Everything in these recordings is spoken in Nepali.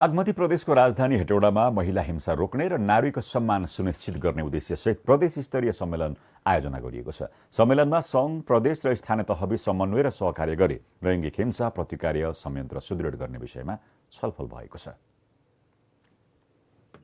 बागमती प्रदेशको राजधानी हेटौडामा महिला हिंसा रोक्ने र नारीको सम्मान सुनिश्चित गर्ने उद्देश्यसहित प्रदेश स्तरीय सम्मेलन आयोजना गरिएको छ। सम्मेलनमा सङ्घ, प्रदेश र स्थानीय तहबीच समन्वय र सहकार्य गरी लैङ्गिक हिंसा प्रतिकार्य संयन्त्र सुदृढ गर्ने विषयमा छलफल भएको छ।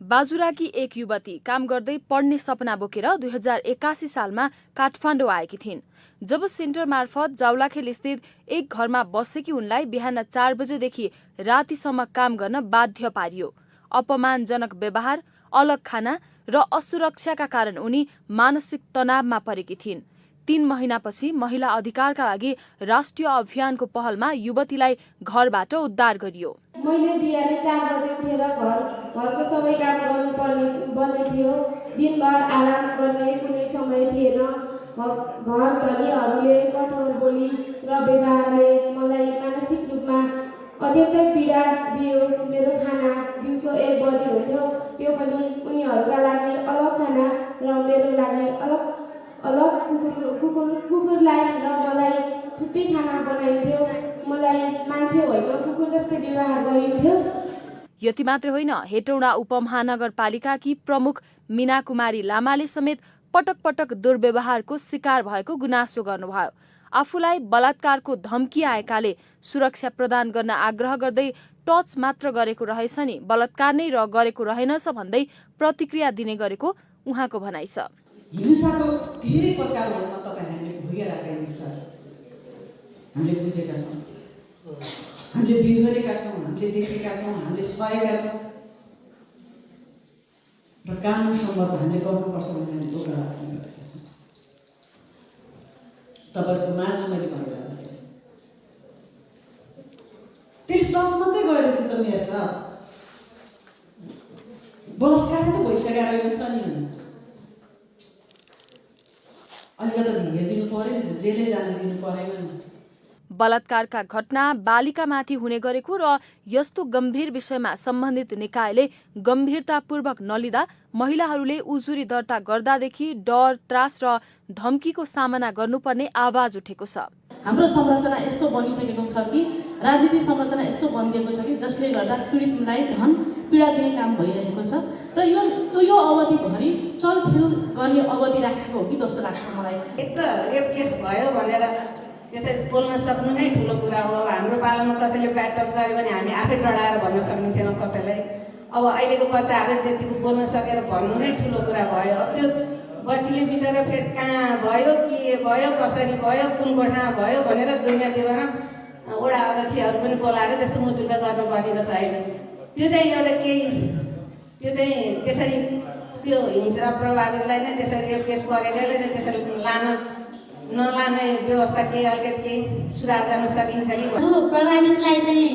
बाजुराकी एक युवती काम गर्दै पढ्ने सपना बोकेर 2081 सालमा काठमाडौँ आएकी थिइन्। जब सेन्टर मार्फत जाउलाखेल स्थित एक घरमा बसेकी उनलाई बिहान 4 बजेदेखि रातिसम्म काम गर्न बाध्य पारियो। अपमानजनक व्यवहार, अलग खाना र असुरक्षाका कारण उनी मानसिक तनावमा परेकी थिइन्। 3 महिनापछि महिला अधिकारका लागि राष्ट्रिय अभियानको पहलमा युवतीलाई घरबाट उद्धार गरियो। मैले बिहान 4 बजे उठेर घरको सबै काम गर्नुपर्ने थियो। दिनभर आराम गर्ने कुनै समय थिएन। घर धनीहरूले कठोर बोली र व्यवहारले मलाई मानसिक रूपमा अत्यन्तै पीडा दियो। मेरो खाना दिउँसो 1 बजे हुन्थ्यो, त्यो पनि उनीहरूका लागि अलग खाना र मेरो लागि अलग कुकुरलाई र मलाई छुट्टै खाना बनाइन्थ्यो। मलाई मान्छे होइन कुकुर जस्तै व्यवहार गरिन्थ्यो। यति मात्र होइन, हेटौडा उपमहानगरपालिकाकी प्रमुख मीना कुमारी लामाले समेत पटक पटक दुर्व्यवहारको शिकार भएको गुनासो गर्नुभयो। आफूलाई बलात्कारको धम्की आएकाले सुरक्षा प्रदान गर्न आग्रह गर्दै टच मात्र गरेको रहेछ नि, बलात्कार नै गरेको रहेनछ भन्दै प्रतिक्रिया दिने गरेको उहाँको भनाइ छ। हिंसाको धेरै प्रकारहरूमा तपाईहरुले भोगिरहेका सर, हामीले बुझेका छौं, हामीले बिहोरेका छौं, हामीले देखेका छौं, हामीले सहेका छौं र कानुन सम्बद्ध हामीले गर्नुपर्छ भन्ने हामी दोहोरा गरेका छौं। तपाईहरुको माझमा मैले भनिरहेको त्यही टच मात्रै गरेछ त मेरो सर, बलात्कार त भइसकेको रहेछ नि। अलिकति हेरिदिनु पर्यो नि त, जेलै जान दिनु परेन नि। बलात्कारका घटना बालिकामाथि हुने गरेको र यस्तो गम्भीर विषयमा सम्बन्धित निकायले गम्भीरतापूर्वक नलिँदा महिलाहरूले उजुरी दर्ता गर्दादेखि डर, त्रास र धम्कीको सामना गर्नुपर्ने आवाज उठेको छ। हाम्रो संरचना यस्तो बनिसकेको छ कि राजनीतिक संरचना यस्तो बनिएको छ कि जसले गर्दा पीडितलाई झन् पीडा दिने काम भइरहेको छ र यो अवधिभरि चलखेल गर्ने अवधि राखेको हो कि जस्तो लाग्छ मलाई। एक त रेप केस भयो भनेर त्यसरी बोल्न सक्नु नै ठुलो कुरा हो। हाम्रो पालामा कसैले ब्याड टच गर्यो भने हामी आफै डराएर भन्न सक्दैनौँ कसैलाई। अब अहिलेको बच्चाहरू त्यतिको बोल्न सकेर भन्नु नै ठुलो कुरा भयो। अब त्यो बच्चीले बिचरा फेरि कहाँ भयो, के भयो, कसरी भयो, कुन कोठामा भयो भनेर दुनियाँ देवाना वडा अध्यक्षहरू पनि बोलाएर त्यस्तो मुचुका गर्न पाइएको छैन। त्यो चाहिँ एउटा केही त्यसरी त्यो हिंसा प्रभावितलाई नै त्यसरी रेप केस गरेकाले नै त्यसरी नलाने व्यवस्था केही अलिकति सुधार गर्न सकिन्छ कि। जो प्रभावितलाई चाहिँ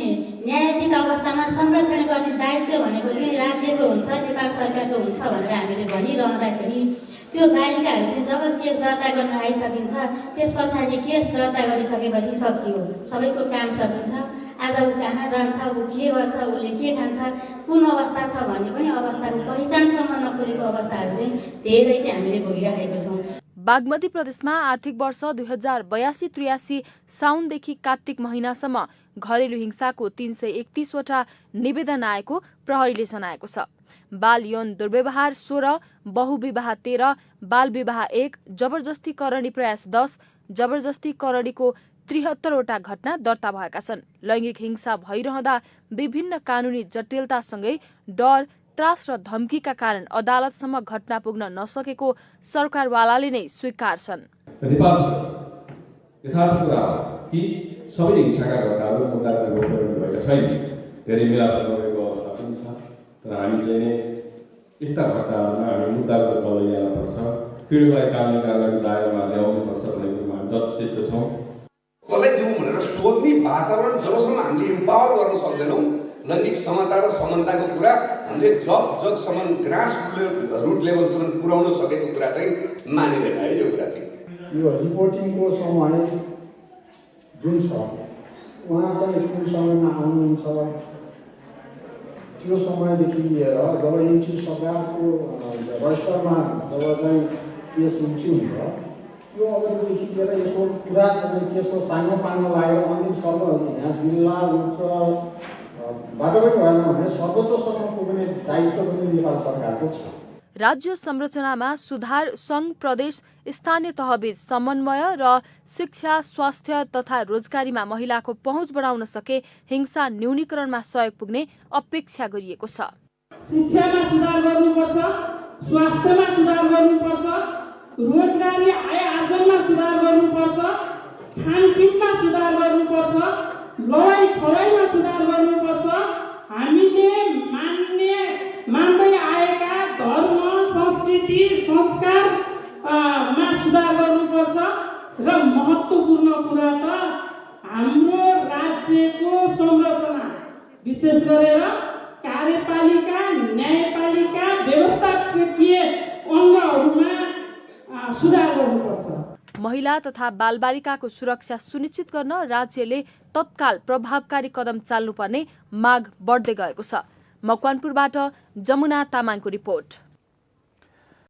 न्यायोचित अवस्थामा संरक्षण गर्ने दायित्व भनेको चाहिँ राज्यको हुन्छ, नेपाल सरकारको हुन्छ भनेर हामीले भनिरहँदाखेरि त्यो बालिकाहरू चाहिँ जब केस दर्ता गर्न आइसकिन्छ त्यस पछाडि केस दर्ता गरिसकेपछि सकियो, सबैको काम सकिन्छ। आज ऊ कहाँ जान्छ, ऊ के गर्छ, उसले के खान्छ, कुन अवस्था छ भन्ने पनि अवस्थाको पहिचानसम्म नपुगेको अवस्थाहरू चाहिँ धेरै चाहिँ हामीले भोगिरहेको छौँ। बागमती प्रदेशमा आर्थिक वर्ष 2082-83 साउनदेखि कार्तिक महिनासम्म घरेलु हिंसाको 331 वटा निवेदन आएको प्रहरीले जनाएको छ। बाल यौन दुर्व्यवहार 16, बहुविवाह 13, बाल विवाह 1, जबरजस्ती करणी प्रयास 10, जबरजस्ती करणीको 73 वटा घटना दर्ता भएका छन्। लैङ्गिक हिंसा भइरहँदा विभिन्न कानुनी जटिलतासँगै डर, त्रास र धम्कीका कारण अदालतसम्म घटना पुग्न नसकेको सरकारवालाले नै स्वीकार छन्। नेपाल यथार्थ कुरा हो कि सबै हिंसाका घटनाहरू मुद्दा गर्ने भएका छैन। धेरै मिलापत गरेको अवस्था पनि छ, तर हामी चाहिँ यस्ता घटनाहरूमा हामी मुद्दा गरेर ल्याउनुपर्छ, पीडितलाई कानुनी कारबाही दायरामा ल्याउनुपर्छ भन्ने कुरामा हामी जतिचित्त छौँ। कसलाई दिउँ भनेर सोध्ने वातावरण जबसम्म हामीले इम्पावर गर्न सक्दैनौँ, लैङ्गिक समता र समानताको कुरा हामीले जगसम्म ग्रास रुट लेभलसम्म पुर्याउन सकेको कुरा चाहिँ मानिँदैन है। यो कुरा चाहिँ यो रिपोर्टिङको समय जुन छ उहाँ चाहिँ कुन समयमा आउनुहुन्छ त्यो समयदेखि लिएर जब एमसी सरकारको रजिस्टरमा जब चाहिँ केस एमसी हुन्छ त्यो अवधिदेखि लिएर यसको पुरा चाहिँ केसको सानो पार्न लागेर अन्तिम सर्व यहाँ जिल्ला उच्च बाटो पनि भएन भने सर्वोच्चसम्म पुग्ने दायित्व पनि नेपाल सरकारको छ। राज्य संरचनामा सुधार सङ्घ प्रदेश स्थानीय तहबीच समन्वय र शिक्षा स्वास्थ्य तथा रोजगारीमा महिलाको पहुँच बढाउन सके हिंसा न्यूनीकरणमा सहयोग पुग्ने अपेक्षा गरिएको छ। शिक्षामा सुधार गर्नुपर्छ, स्वास्थ्यमा सुधार गर्नुपर्छ, रोजगारी आय आर्जनमा सुधार गर्नुपर्छ, खानपिनमा सुधार गर्नुपर्छ, लडाई खडाइमा सुधार गर्नुपर्छ। हामीले मान्दै आएका धर्म संस्कृति संस्कारमा सुधार गर्नुपर्छ र महत्त्वपूर्ण कुरा त हाम्रो राज्यको संरचना विशेष गरेर कार्यपालिका न्यायपालिका व्यवस्थापकीय अङ्गहरूमा सुधार गर्नुपर्छ। महिला तथा बालबालिकाको सुरक्षा सुनिश्चित गर्न राज्यले तत्काल प्रभावकारी कदम चाल्नुपर्ने माग बढ्दै गएको छ। मकवानपुरबाट जमुना तामाङको रिपोर्ट।